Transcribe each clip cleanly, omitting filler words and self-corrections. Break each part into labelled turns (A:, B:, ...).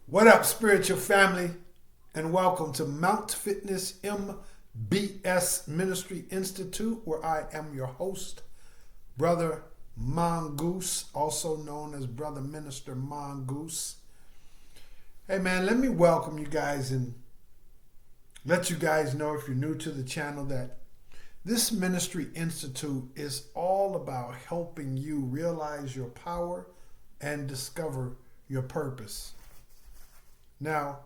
A: What up, spiritual family? And welcome to Mount Fitness MBS Ministry Institute, where I am your host, Brother Mongoose, also known as Brother Minister Mongoose. Hey man, let me welcome you guys and let you guys know, if you're new to the channel, that this Ministry Institute is all about helping you realize your power and discover your purpose. Now,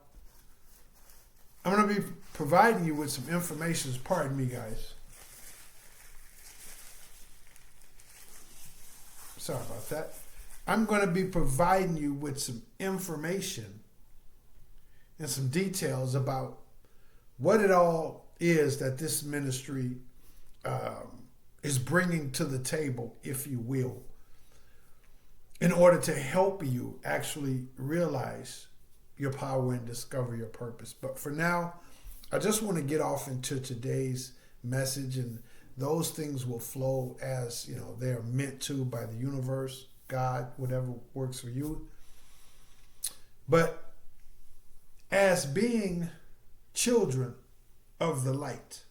A: I'm going to be providing you with some information. Pardon me, guys. Sorry about that. I'm going to be providing you with some information and some details about what it all is that this ministry is bringing to the table, if you will, in order to help you actually realize your power and discover your purpose. But for now, I just want to get off into today's message, and those things will flow as they are meant to by the universe, God, whatever works for you. But as being children of the light,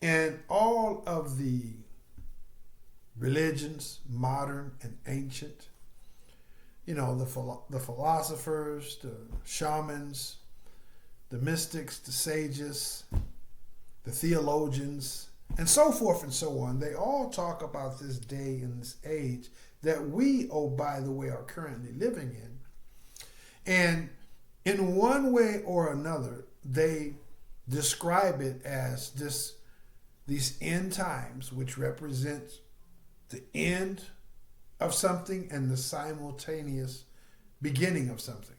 A: and all of the religions, modern and ancient, the philosophers, the shamans, the mystics, the sages, the theologians, and so forth and so on. They all talk about this day and this age that we, oh, by the way, are currently living in. And in one way or another, they describe it as these end times, which represent the end of something and the simultaneous beginning of something.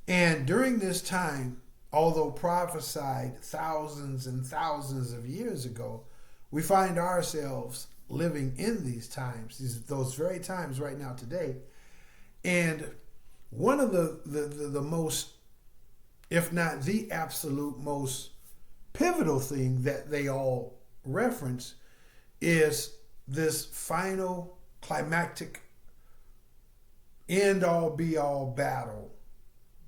A: And during this time, although prophesied thousands and thousands of years ago, we find ourselves living in these times, those very times right now today. And one of the most, if not the absolute most pivotal thing that they all reference is this final climactic end-all be-all battle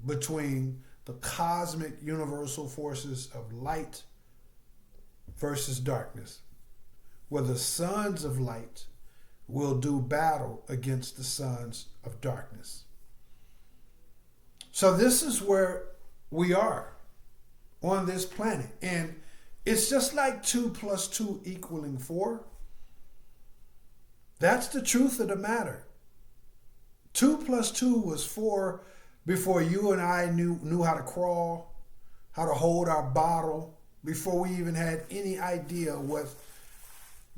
A: between the cosmic universal forces of light versus darkness, where the sons of light will do battle against the sons of darkness. So this is where we are on this planet, and it's just like 2 + 2 = 4. That's the truth of the matter. 2 + 2 was 4 before you and I knew how to crawl, how to hold our bottle, before we even had any idea what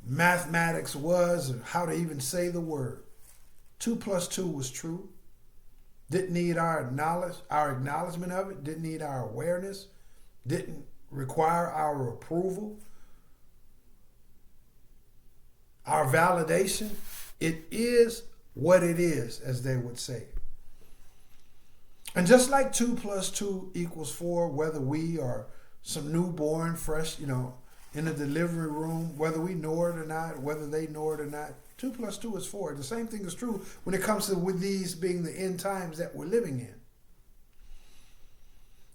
A: mathematics was or how to even say the word. 2 + 2 was true. Didn't need our acknowledgement of it, didn't need our awareness, didn't require our approval, our validation. It is what it is, as they would say. And just like 2 + 2 = 4, whether we are some newborn fresh, in the delivery room, whether we know it or not, whether they know it or not, 2 + 2 is 4. The same thing is true when it comes to with these being the end times that we're living in.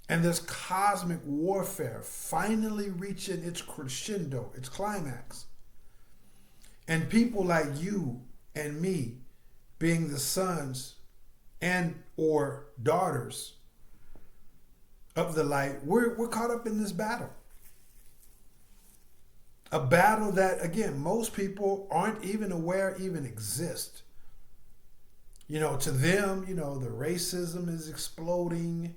A: And this cosmic warfare finally reaching its crescendo, its climax. And people like you and me being the sons and or daughters of the light, we're caught up in this battle. A battle that, again, most people aren't even aware even exists. To them, the racism is exploding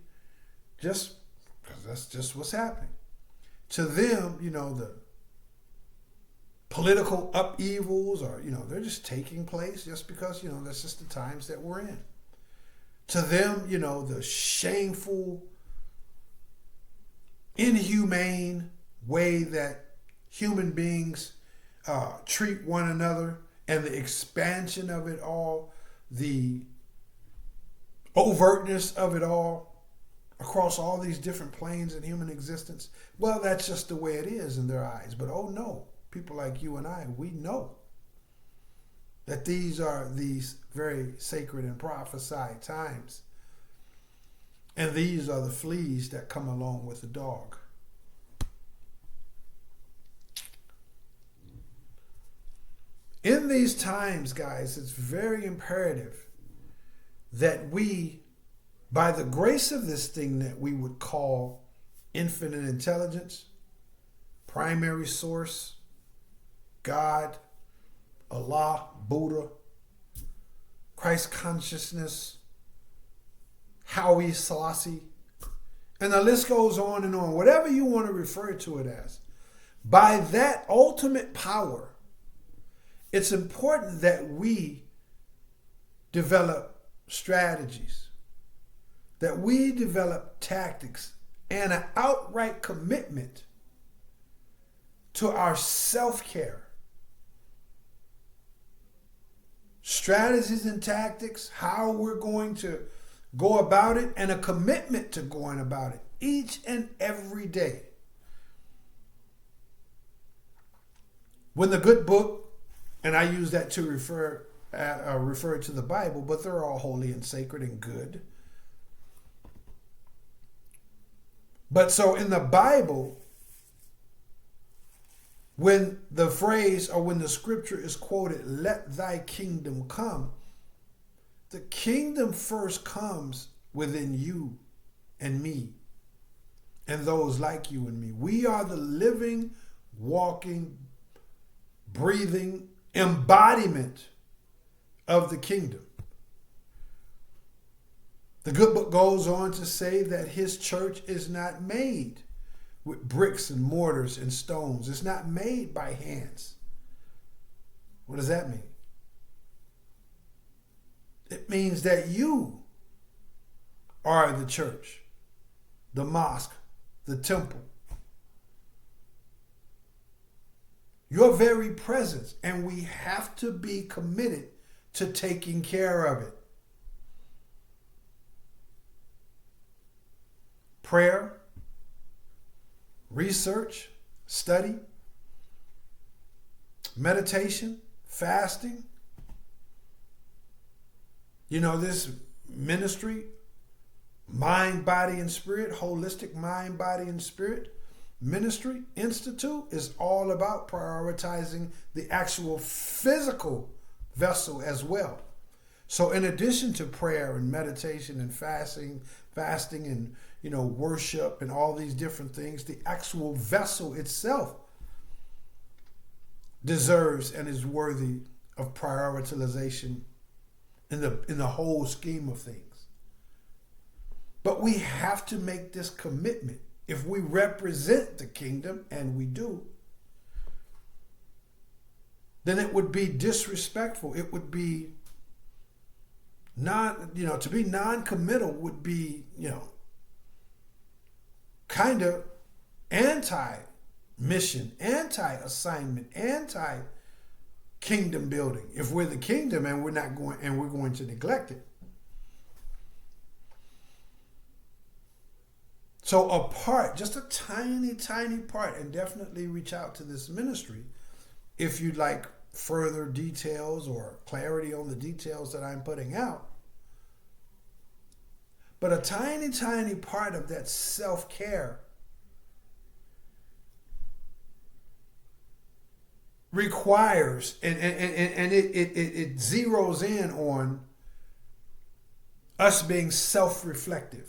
A: just because that's just what's happening. To them, the political upheavals are, they're just taking place just because, that's just the times that we're in. To them, the shameful, inhumane way that human beings treat one another, and the expansion of it all, the overtness of it all across all these different planes in human existence, well, that's just the way it is in their eyes. But oh no, people like you and I, we know that these are these very sacred and prophesied times. And these are the fleas that come along with the dog. In these times, guys, it's very imperative that we, by the grace of this thing that we would call infinite intelligence, primary source, God, Allah, Buddha, Christ consciousness, Haile Selassie, and the list goes on and on, whatever you want to refer to it as. By that ultimate power, it's important that we develop strategies, that we develop tactics, and an outright commitment to our self-care. Strategies and tactics, how we're going to go about it, and a commitment to going about it each and every day. When the good book, and I use that to refer to the Bible, but they're all holy and sacred and good. But so in the Bible, when the phrase or when the scripture is quoted, let thy kingdom come, the kingdom first comes within you and me and those like you and me. We are the living, walking, breathing embodiment of the kingdom. The good book goes on to say that his church is not made with bricks and mortars and stones. It's not made by hands. What does that mean? It means that you are the church, the mosque, the temple. Your very presence, and we have to be committed to taking care of it. Prayer, research, study, meditation, fasting. You know, this ministry, mind, body, and spirit, holistic mind, body, and spirit ministry institute is all about prioritizing the actual physical vessel as well. So in addition to prayer and meditation and fasting and, you know, worship and all these different things, the actual vessel itself deserves and is worthy of prioritization in the whole scheme of things. But we have to make this commitment. If we represent the kingdom, and we do, then it would be disrespectful. It would be to be non-committal would be, kind of anti-mission, anti-assignment, anti-kingdom building. If we're the kingdom and we're going to neglect it. So a part, just a tiny, tiny part, and definitely reach out to this ministry if you'd like further details or clarity on the details that I'm putting out. But a tiny, tiny part of that self-care requires, and it zeroes in on us being self-reflective.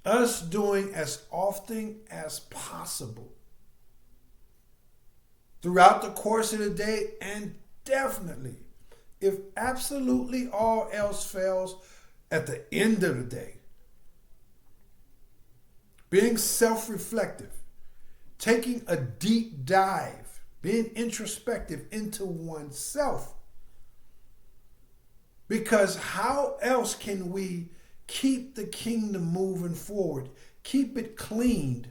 A: Us doing as often as possible throughout the course of the day, and definitely, if absolutely all else fails, at the end of the day, being self-reflective, taking a deep dive, being introspective into oneself. Because how else can we keep the kingdom moving forward, keep it cleaned,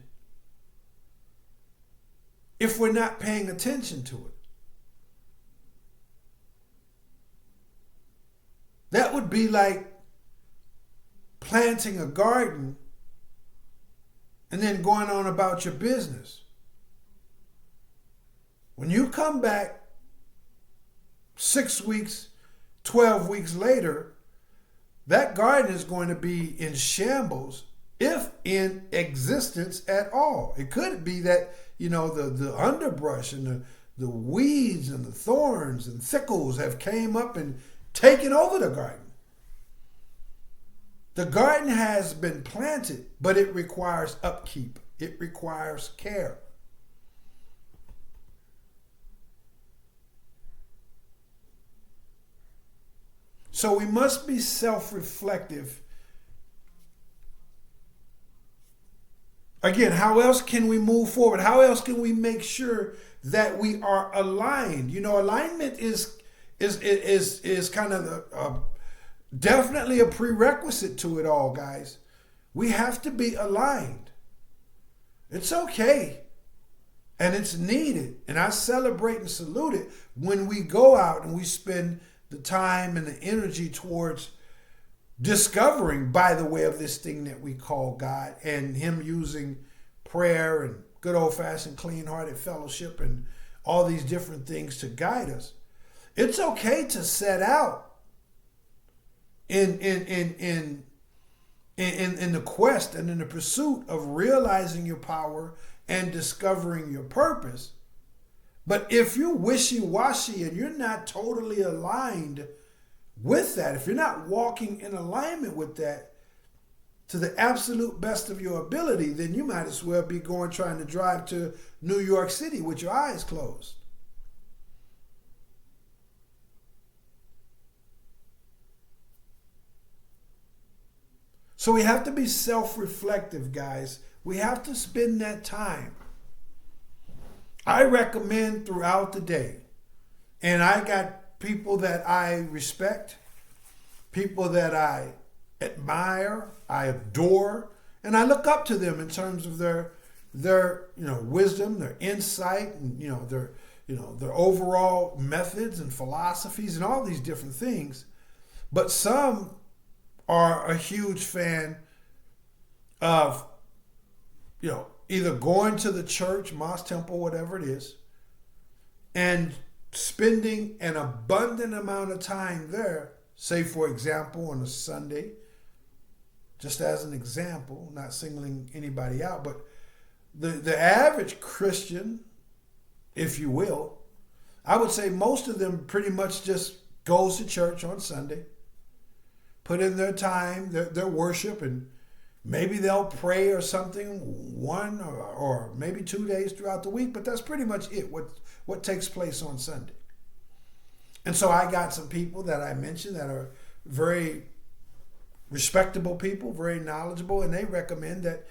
A: if we're not paying attention to it? That would be like planting a garden and then going on about your business. When you come back 6 weeks, 12 weeks later, that garden is going to be in shambles, if in existence at all. It could be that, the underbrush and the weeds and the thorns and thistles have came up and taken over the garden. The garden has been planted, but it requires upkeep. It requires care. So we must be self-reflective. Again, how else can we move forward? How else can we make sure that we are aligned? Alignment is kind of definitely a prerequisite to it all, guys. We have to be aligned. It's okay. And it's needed. And I celebrate and salute it when we go out and we spend the time and the energy towards discovering, by the way, of this thing that we call God, and him using prayer and good old-fashioned clean-hearted fellowship and all these different things to guide us. It's okay to set out in the quest and in the pursuit of realizing your power and discovering your purpose. But if you're wishy-washy and you're not totally aligned with that, if you're not walking in alignment with that to the absolute best of your ability, then you might as well be trying to drive to New York City with your eyes closed. So we have to be self-reflective, guys. We have to spend that time. I recommend throughout the day, and I got people that I respect, people that I admire, I adore, and I look up to them in terms of their wisdom, their insight, and their overall methods and philosophies and all these different things. But some are a huge fan of either going to the church, mosque, temple, whatever it is, and spending an abundant amount of time there, say for example on a Sunday, just as an example, not singling anybody out, but the average Christian, if you will, I would say most of them pretty much just goes to church on Sunday, put in their time, their worship, and maybe they'll pray or something one or maybe 2 days throughout the week, but that's pretty much it, what takes place on Sunday. And so I got some people that I mentioned that are very respectable people, very knowledgeable, and they recommend that,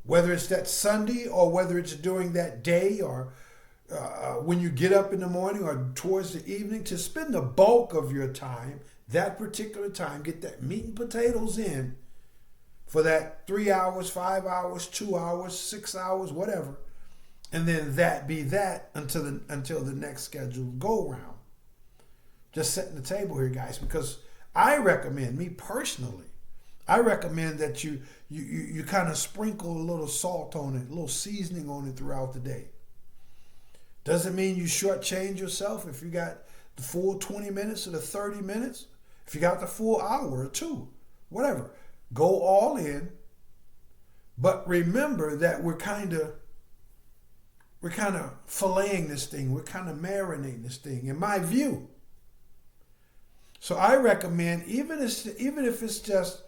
A: whether it's that Sunday or whether it's during that day or when you get up in the morning or towards the evening, to spend the bulk of your time, that particular time, get that meat and potatoes in for that 3 hours, 5 hours, 2 hours, 6 hours, whatever. And then that be that until the next scheduled go round. Just setting the table here, guys, because I recommend, me personally, I recommend that you kind of sprinkle a little salt on it, a little seasoning on it throughout the day. Doesn't mean you shortchange yourself if you got the full 20 minutes or the 30 minutes. If you got the full hour or two, whatever. Go all in. But remember that we're kind of filleting this thing. We're kind of marinating this thing, in my view. So I recommend, even if it's just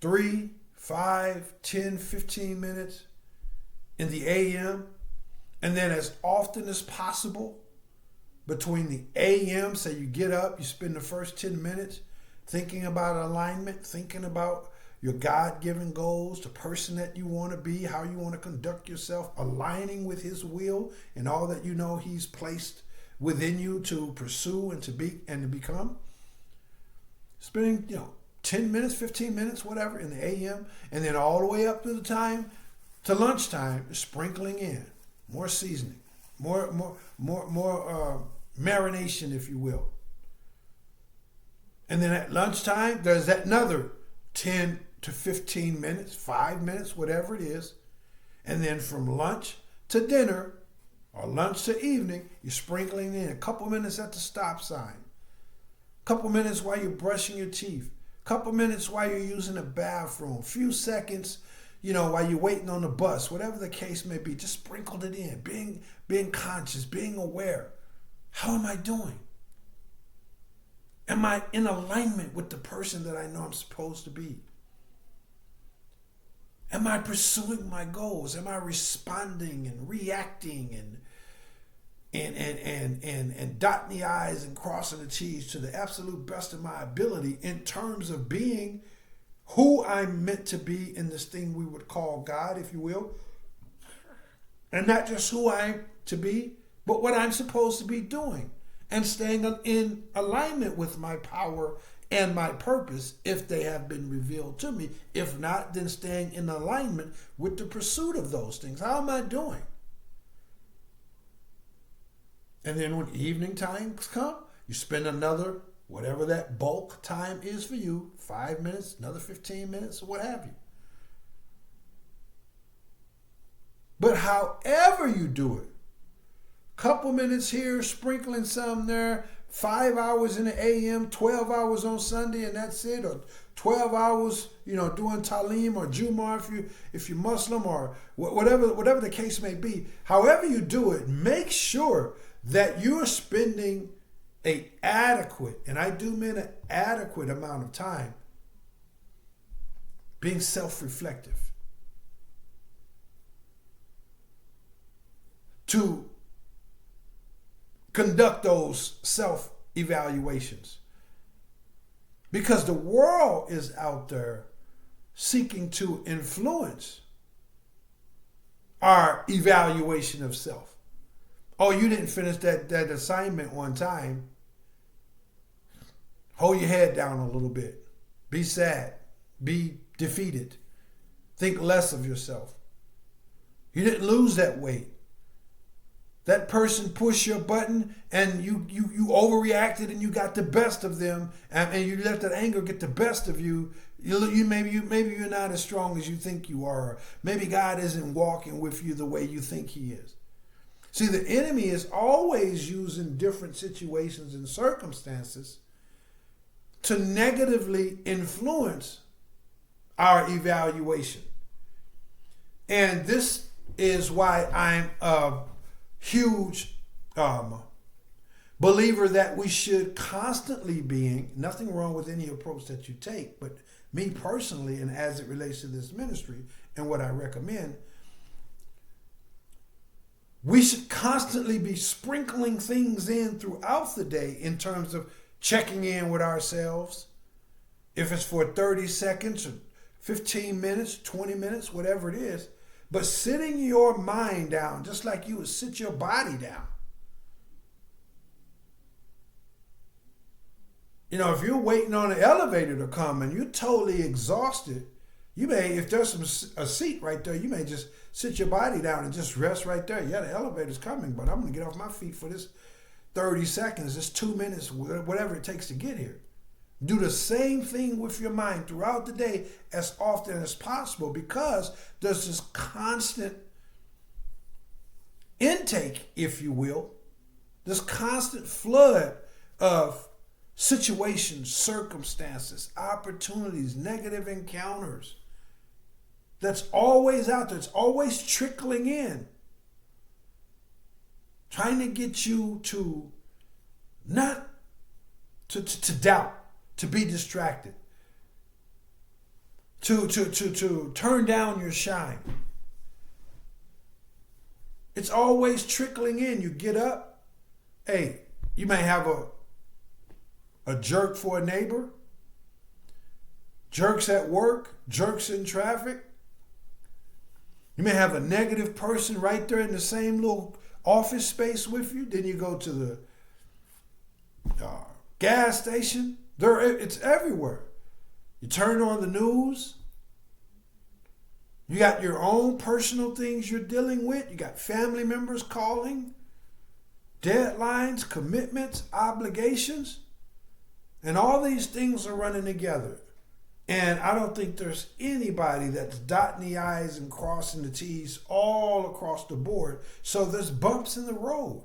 A: 3, 5, 10, 15 minutes in the AM, and then as often as possible between the AM, say you get up, you spend the first 10 minutes thinking about alignment, thinking about your God-given goals, the person that you want to be, how you want to conduct yourself, aligning with his will and all that he's placed within you to pursue and to be and to become. Spending 10 minutes, 15 minutes, whatever, in the AM, and then all the way up to the time to lunchtime, sprinkling in more seasoning, more marination, if you will. And then at lunchtime, there's that another 10 to 15 minutes, 5 minutes, whatever it is. And then from lunch to dinner, or lunch to evening, you're sprinkling in a couple minutes at the stop sign, a couple minutes while you're brushing your teeth, a couple minutes while you're using the bathroom, a few seconds, while you're waiting on the bus, whatever the case may be. Just sprinkled it in, being conscious, being aware. How am I doing? Am I in alignment with the person that I know I'm supposed to be? Am I pursuing my goals? Am I responding and reacting and dotting the I's and crossing the T's to the absolute best of my ability in terms of being who I'm meant to be in this thing we would call God, if you will? And not just who I'm to be, but what I'm supposed to be doing, and staying in alignment with my power and my purpose if they have been revealed to me. If not, then staying in alignment with the pursuit of those things. How am I doing? And then when evening times come, you spend another, whatever that bulk time is for you, 5 minutes, another 15 minutes, or what have you. But however you do it, couple minutes here, sprinkling some there, 5 hours in the AM, 12 hours on Sunday, and that's it, or 12 hours, doing Talim or Jumar if you're Muslim, or whatever the case may be. However you do it, make sure that you're spending an adequate, and I do mean an adequate amount of time being self-reflective, to conduct those self-evaluations. Because the world is out there seeking to influence our evaluation of self. Oh, you didn't finish that assignment one time. Hold your head down a little bit. Be sad. Be defeated. Think less of yourself. You didn't lose that weight. That person pushed your button and you overreacted and you got the best of them, and you let that anger get the best of you. Maybe you're not as strong as you think you are. Maybe God isn't walking with you the way you think He is. See, the enemy is always using different situations and circumstances to negatively influence our evaluation. And this is why I'm a huge believer that we should constantly being, nothing wrong with any approach that you take, but me personally, and as it relates to this ministry and what I recommend, we should constantly be sprinkling things in throughout the day in terms of checking in with ourselves. If it's for 30 seconds or 15 minutes, 20 minutes, whatever it is, but sitting your mind down, just like you would sit your body down. If you're waiting on an elevator to come and you're totally exhausted, you may, if there's a seat right there, you may just sit your body down and just rest right there. Yeah, the elevator's coming, but I'm going to get off my feet for this 30 seconds, this 2 minutes, whatever it takes to get here. Do the same thing with your mind throughout the day as often as possible, because there's this constant intake, if you will, this constant flood of situations, circumstances, opportunities, negative encounters that's always out there. It's always trickling in, trying to get you to not to doubt, to be distracted, to turn down your shine. It's always trickling in. You get up, hey, you may have a jerk for a neighbor, jerks at work, jerks in traffic. You may have a negative person right there in the same little office space with you. Then you go to the gas station. It's everywhere. You turn on the news. You got your own personal things you're dealing with. You got family members calling, deadlines, commitments, obligations. And all these things are running together. And I don't think there's anybody that's dotting the I's and crossing the T's all across the board. So there's bumps in the road.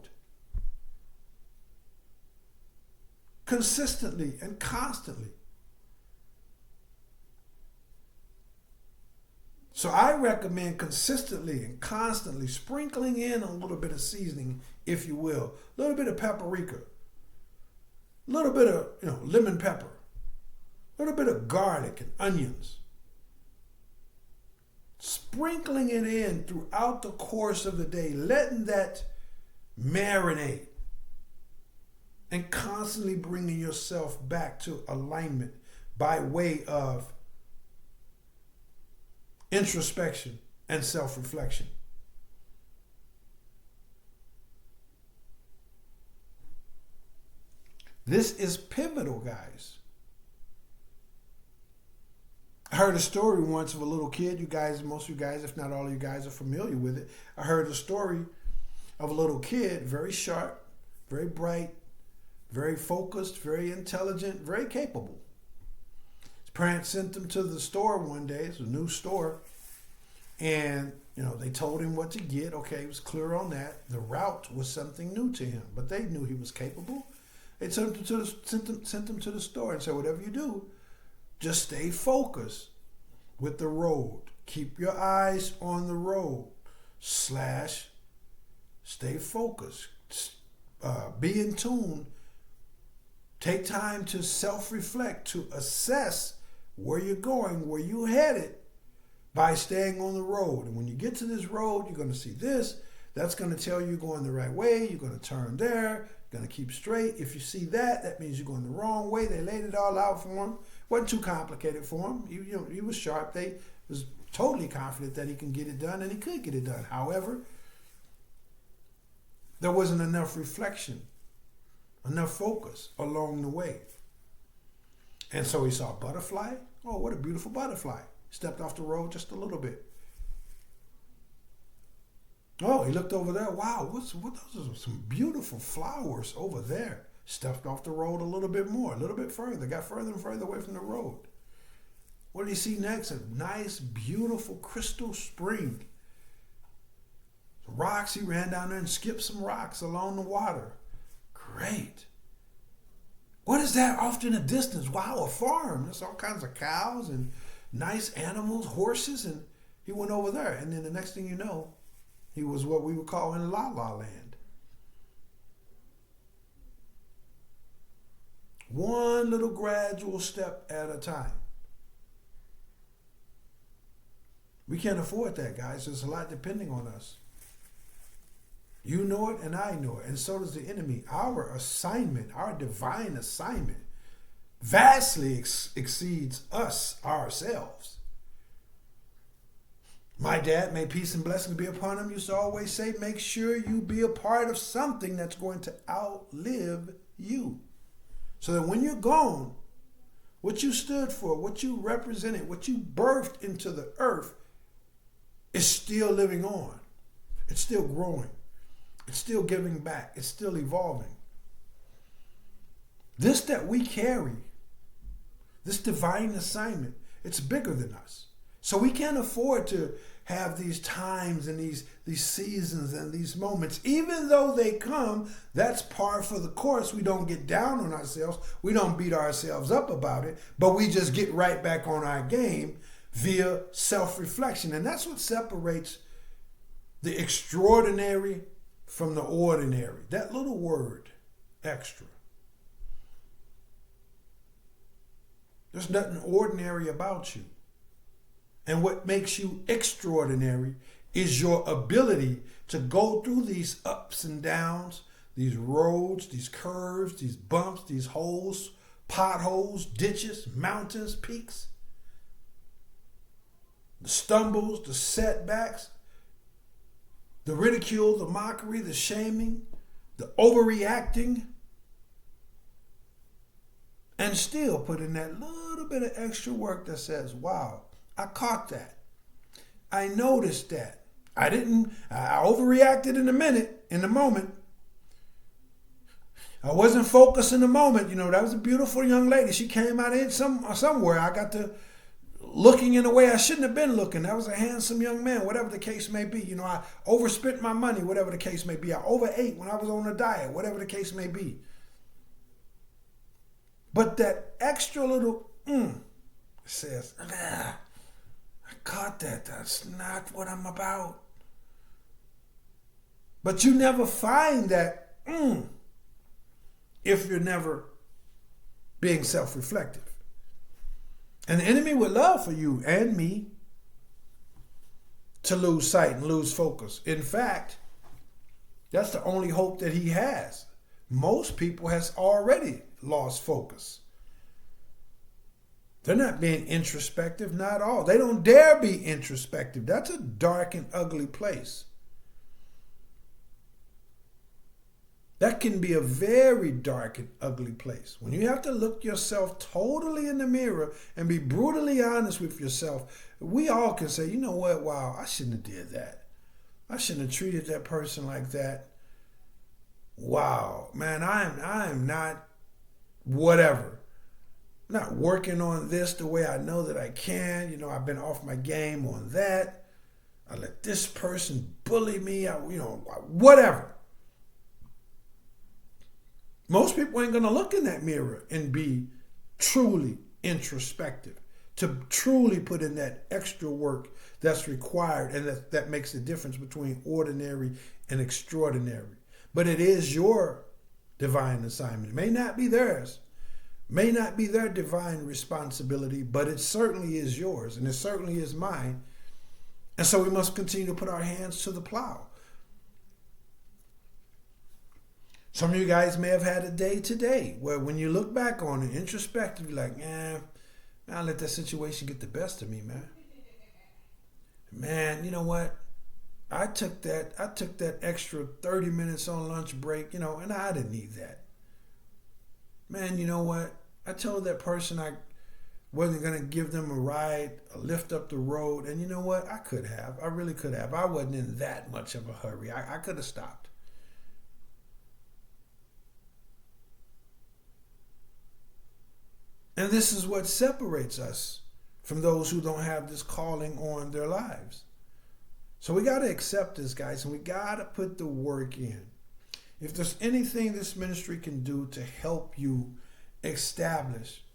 A: Consistently and constantly. So I recommend consistently and constantly sprinkling in a little bit of seasoning, if you will. A little bit of paprika. A little bit of lemon pepper. A little bit of garlic and onions. Sprinkling it in throughout the course of the day, letting that marinate, and constantly bringing yourself back to alignment by way of introspection and self-reflection. This is pivotal, guys. I heard a story once of a little kid. You guys, most of you guys, if not all of you guys, are familiar with it. I heard a story of a little kid, very sharp, very bright, very focused, very intelligent, very capable. His parents sent him to the store one day. It's a new store. And, they told him what to get. Okay, he was clear on that. The route was something new to him, but they knew he was capable. They sent him to the store and said, whatever you do, just stay focused with the road. Keep your eyes on the road. / stay focused. Be in tune. Take time to self-reflect, to assess where you're going, where you're headed by staying on the road. And when you get to this road, you're going to see this. That's going to tell you you're going the right way. You're going to turn there. You're going to keep straight. If you see that, that means you're going the wrong way. They laid it all out for him. Wasn't too complicated for him. He was sharp. They was totally confident that he can get it done, and he could get it done. However, there wasn't enough reflection, enough focus along the way. And so he saw a butterfly. Oh, what a beautiful butterfly. Stepped off the road just a little bit. Oh, he looked over there. Wow, those are some beautiful flowers over there. Stepped off the road a little bit more, a little bit further. Got further and further away from the road. What did he see next? A nice, beautiful crystal spring. Rocks, he ran down there and skipped some rocks along the water. Great. What is that off in the distance? Wow, a farm. There's all kinds of cows and nice animals, horses, and he went over there. And then the next thing you know, he was what we would call in La La Land. One little gradual step at a time. We can't afford that, guys. There's a lot depending on us. You know it and I know it, and so does the enemy. Our assignment, our divine assignment, vastly exceeds us, ourselves. My dad, may peace and blessings be upon him, used to always say, make sure you be a part of something that's going to outlive you. So that when you're gone, what you stood for, what you represented, what you birthed into the earth is still living on. It's still growing. It's still giving back. It's still evolving. This that we carry, this divine assignment, it's bigger than us. So we can't afford to have these times and these seasons and these moments. Even though they come, that's par for the course. We don't get down on ourselves. We don't beat ourselves up about it, but we just get right back on our game via self-reflection. And that's what separates the extraordinary from the ordinary. That little word, extra. There's nothing ordinary about you. And what makes you extraordinary is your ability to go through these ups and downs, these roads, these curves, these bumps, these holes, potholes, ditches, mountains, peaks, the stumbles, the setbacks, the ridicule, the mockery, the shaming, the overreacting, and still put in that little bit of extra work that says, wow, I caught that. I noticed that. I overreacted in the moment. I wasn't focused in the moment. That was a beautiful young lady. She came out in somewhere. I got to looking in a way I shouldn't have been looking. I was a handsome young man, whatever the case may be. You know, I overspent my money, whatever the case may be. I overate when I was on a diet, whatever the case may be. But that extra little says, I caught that. That's not what I'm about. But you never find that if you're never being self-reflective. And the enemy would love for you and me to lose sight and lose focus. In fact, that's the only hope that he has. Most people has already lost focus. They're not being introspective, not at all. They don't dare be introspective. That's a dark and ugly place. That can be a very dark and ugly place. When you have to look yourself totally in the mirror and be brutally honest with yourself, we all can say, you know what, wow, I shouldn't have did that. I shouldn't have treated that person like that. Wow, man, I am not whatever. I'm not working on this the way I know that I can. You know, I've been off my game on that. I let this person bully me, whatever. Most people ain't going to look in that mirror and be truly introspective, to truly put in that extra work that's required and that makes the difference between ordinary and extraordinary. But it is your divine assignment. It may not be theirs, may not be their divine responsibility, but it certainly is yours and it certainly is mine. And so we must continue to put our hands to the plow. Some of you guys may have had a day today where when you look back on it introspectively, like, I'll let that situation get the best of me, man. Man, you know what? I took that extra 30 minutes on lunch break, and I didn't need that. Man, you know what? I told that person I wasn't going to give them a ride, a lift up the road, and you know what? I could have. I really could have. I wasn't in that much of a hurry. I could have stopped. And this is what separates us from those who don't have this calling on their lives. So we got to accept this, guys, and we got to put the work in. If there's anything this ministry can do to help you establish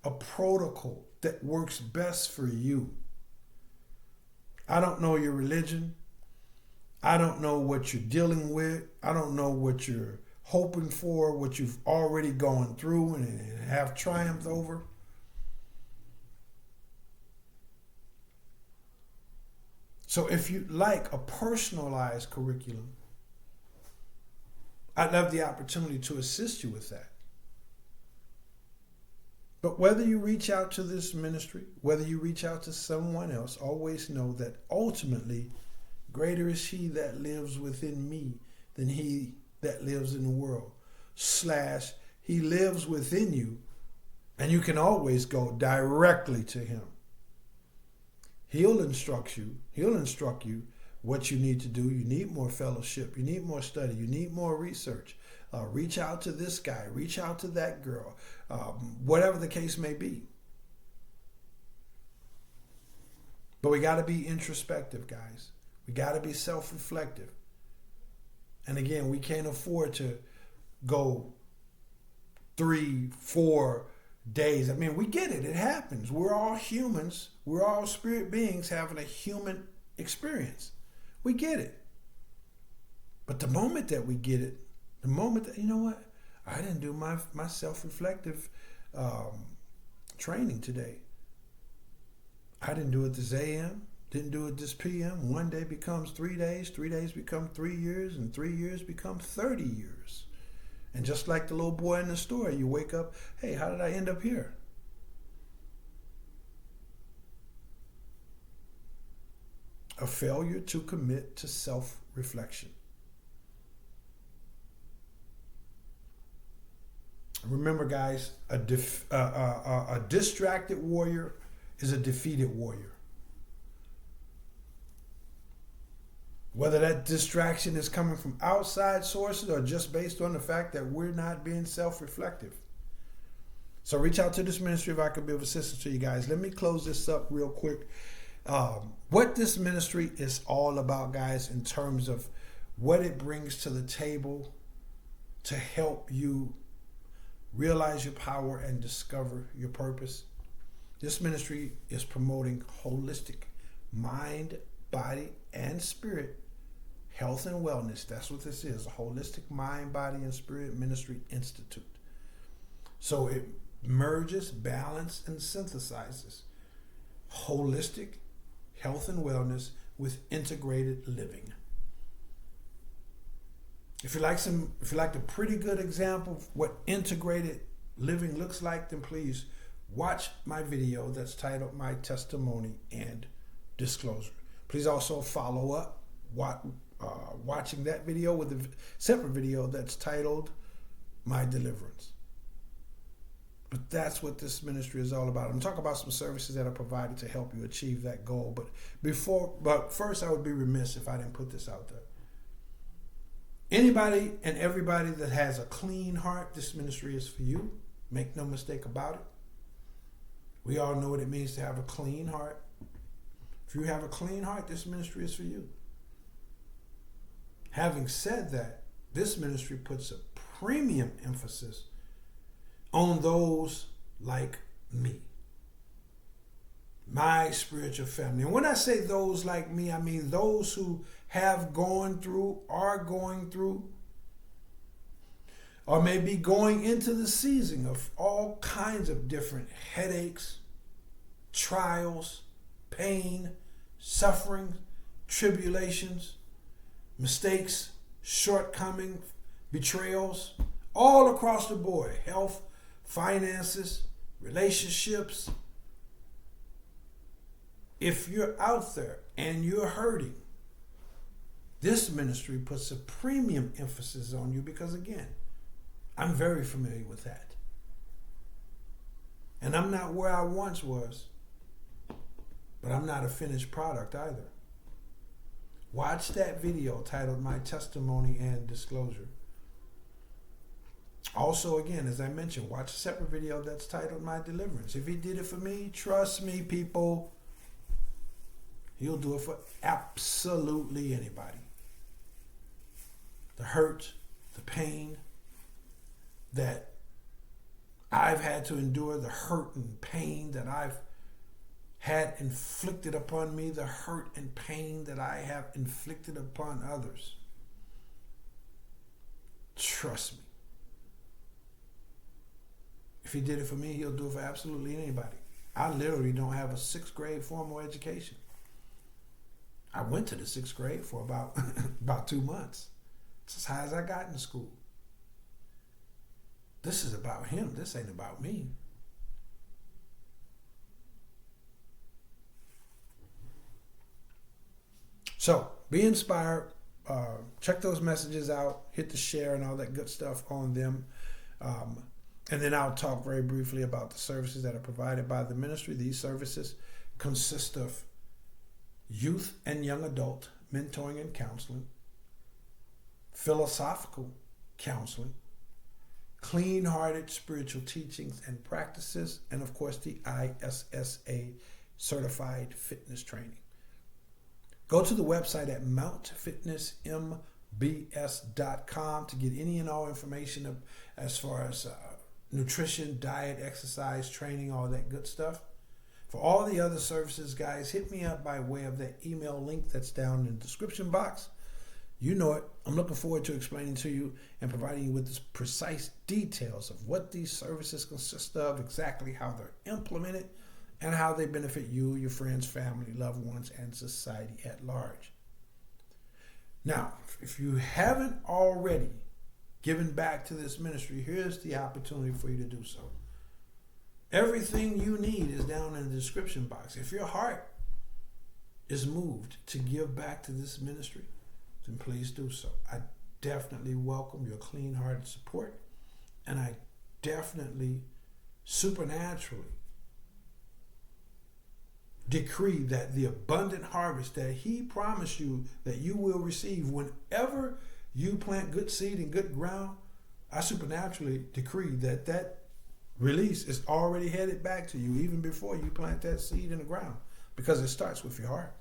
A: a protocol that works best for you. I don't know your religion. I don't know what you're dealing with. I don't know what you're hoping for, what you've already gone through and have triumphed over. So if you like a personalized curriculum, I'd love the opportunity to assist you with that. But whether you reach out to this ministry, whether you reach out to someone else, always know that ultimately, greater is he that lives within me than he that lives in the world. / he lives within you, and you can always go directly to him. He'll instruct you what you need to do. You need more fellowship. You need more study. You need more research. Reach out to this guy. Reach out to that girl. Whatever the case may be. But we got to be introspective, guys. We got to be self-reflective. And again, we can't afford to go 3-4 days. I mean, we get it. It happens. We're all humans. We're all spirit beings having a human experience. We get it. But the moment that we get it, the moment that, you know what? I didn't do my self-reflective training today. I didn't do it this AM. Didn't do it this PM. One day becomes 3 days. 3 days become 3 years. And 3 years become 30 years. And just like the little boy in the story, you wake up, hey, how did I end up here? A failure to commit to self-reflection. Remember, guys, a distracted warrior is a defeated warrior. Whether that distraction is coming from outside sources or just based on the fact that we're not being self-reflective. So reach out to this ministry if I could be of assistance to you guys. Let me close this up real quick. What this ministry is all about, guys, in terms of what it brings to the table to help you realize your power and discover your purpose. This ministry is promoting holistic mind, body, and spirit health and wellness. That's what this is, a holistic mind, body, and spirit ministry institute. So it merges, balances, and synthesizes holistic health and wellness with integrated living. If you like a pretty good example of what integrated living looks like, then please watch my video that's titled My Testimony and Disclosure. Please also follow up watching that video with a separate video that's titled My Deliverance. But that's what this ministry is all about. I'm talking about some services that are provided to help you achieve that goal. But first, I would be remiss if I didn't put this out there. Anybody and everybody that has a clean heart, this ministry is for you. Make no mistake about it. We all know what it means to have a clean heart. If you have a clean heart, this ministry is for you. Having said that, this ministry puts a premium emphasis on those like me, my spiritual family. And when I say those like me, I mean those who have gone through, are going through, or may be going into the season of all kinds of different headaches, trials, pain, suffering, tribulations, mistakes, shortcomings, betrayals, all across the board. Health, finances, relationships. If you're out there and you're hurting, this ministry puts a premium emphasis on you because, again, I'm very familiar with that. And I'm not where I once was, but I'm not a finished product either. Watch that video titled My Testimony and Disclosure. Also, again, as I mentioned, watch a separate video that's titled My Deliverance. If he did it for me, trust me, people, he'll do it for absolutely anybody. The hurt, the pain that I've had to endure, the hurt and pain that I've had inflicted upon me, the hurt and pain that I have inflicted upon others. Trust me. If he did it for me, he'll do it for absolutely anybody. I literally don't have a 6th grade formal education. I went to the 6th grade for about 2 months. It's as high as I got in school. This is about him. This ain't about me. So be inspired. Check those messages out. Hit the share and all that good stuff on them. And then I'll talk very briefly about the services that are provided by the ministry. These services consist of youth and young adult mentoring and counseling, philosophical counseling, clean-hearted spiritual teachings and practices, and of course the ISSA certified fitness training. Go to the website at mountfitnessmbs.com to get any and all information as far as nutrition, diet, exercise, training, all that good stuff. For all the other services, guys, hit me up by way of that email link that's down in the description box. You know it. I'm looking forward to explaining to you and providing you with the precise details of what these services consist of, exactly how they're implemented, and how they benefit you, your friends, family, loved ones, and society at large. Now, if you haven't already given back to this ministry, here's the opportunity for you to do so. Everything you need is down in the description box. If your heart is moved to give back to this ministry, then please do so. I definitely welcome your clean-hearted support, and I definitely supernaturally decree that the abundant harvest that he promised you that you will receive whenever you plant good seed in good ground, I supernaturally decree that release is already headed back to you even before you plant that seed in the ground, because it starts with your heart.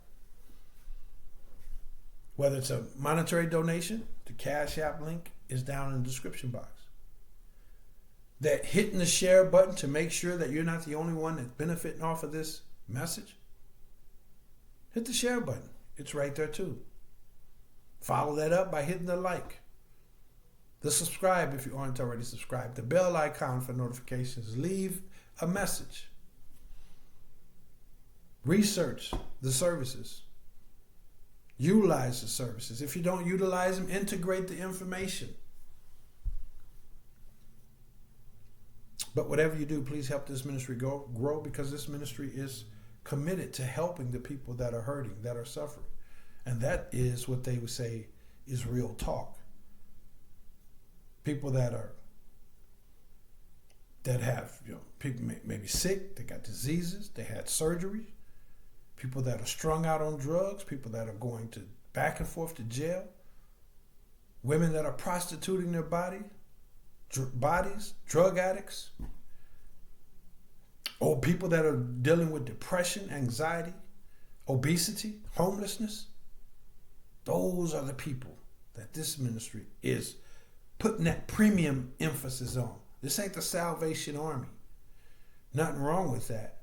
A: Whether it's a monetary donation, the Cash App link is down in the description box. That hitting the share button to make sure that you're not the only one that's benefiting off of this message, hit the share button. It's right there too. Follow that up by hitting the like. The subscribe if you aren't already subscribed. The bell icon for notifications. Leave a message. Research the services. Utilize the services. If you don't utilize them, integrate the information. But whatever you do, please help this ministry grow, because this ministry is committed to helping the people that are hurting, that are suffering. And that is what they would say is real talk. People that have, people maybe sick, they got diseases, they had surgery, people that are strung out on drugs, people that are going to back and forth to jail, women that are prostituting their bodies, drug addicts, or people that are dealing with depression, anxiety, obesity, homelessness. Those are the people that this ministry is putting that premium emphasis on. This ain't the Salvation Army. Nothing wrong with that.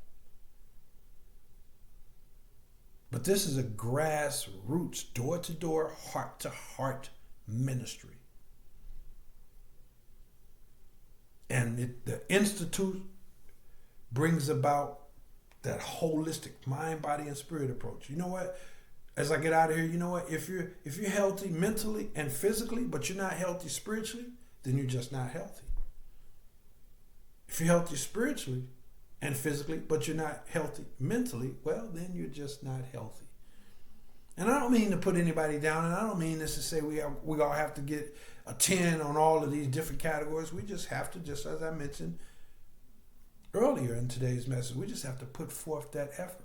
A: But this is a grassroots, door-to-door, heart-to-heart ministry. And the Institute brings about that holistic mind, body, and spirit approach. You know what? As I get out of here, you know what? If you're healthy mentally and physically, but you're not healthy spiritually, then you're just not healthy. If you're healthy spiritually and physically, but you're not healthy mentally, well, then you're just not healthy. And I don't mean to put anybody down, and I don't mean this to say we all have to get a 10 on all of these different categories. We just have to, just as I mentioned earlier in today's message, we just have to put forth that effort.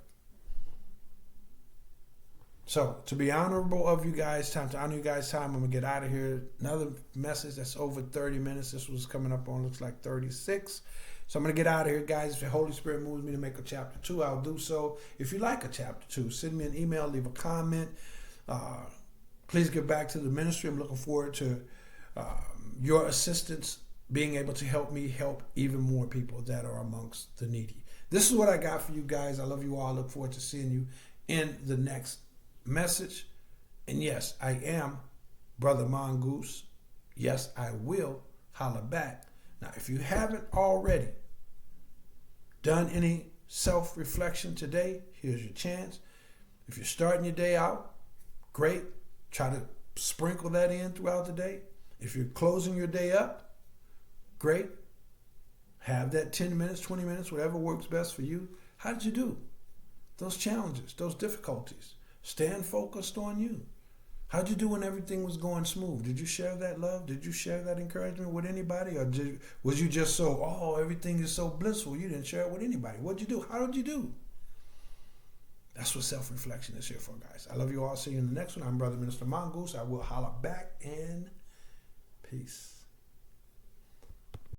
A: So, to be honorable of you guys' time, to honor you guys' time, I'm going to get out of here. Another message that's over 30 minutes. This was coming up on, looks like 36. So I'm going to get out of here, guys. If the Holy Spirit moves me to make a chapter 2, I'll do so. If you like a chapter 2, send me an email, leave a comment. Please get back to the ministry. I'm looking forward to your assistance, being able to help me help even more people that are amongst the needy. This is what I got for you guys. I love you all. I look forward to seeing you in the next message. And yes, I am Brother Mongoose. Yes, I will holler back. Now, if you haven't already done any self-reflection today, here's your chance. If you're starting your day out, great. Try to sprinkle that in throughout the day. If you're closing your day up, great. Have that 10 minutes, 20 minutes, whatever works best for you. How did you do? Those challenges, those difficulties. Stand focused on you. How'd you do when everything was going smooth? Did you share that love? Did you share that encouragement with anybody? Or was you just so, everything is so blissful, you didn't share it with anybody? What'd you do? How did you do? That's what self-reflection is here for, guys. I love you all. See you in the next one. I'm Brother Minister Mongoose. I will holler back, and peace.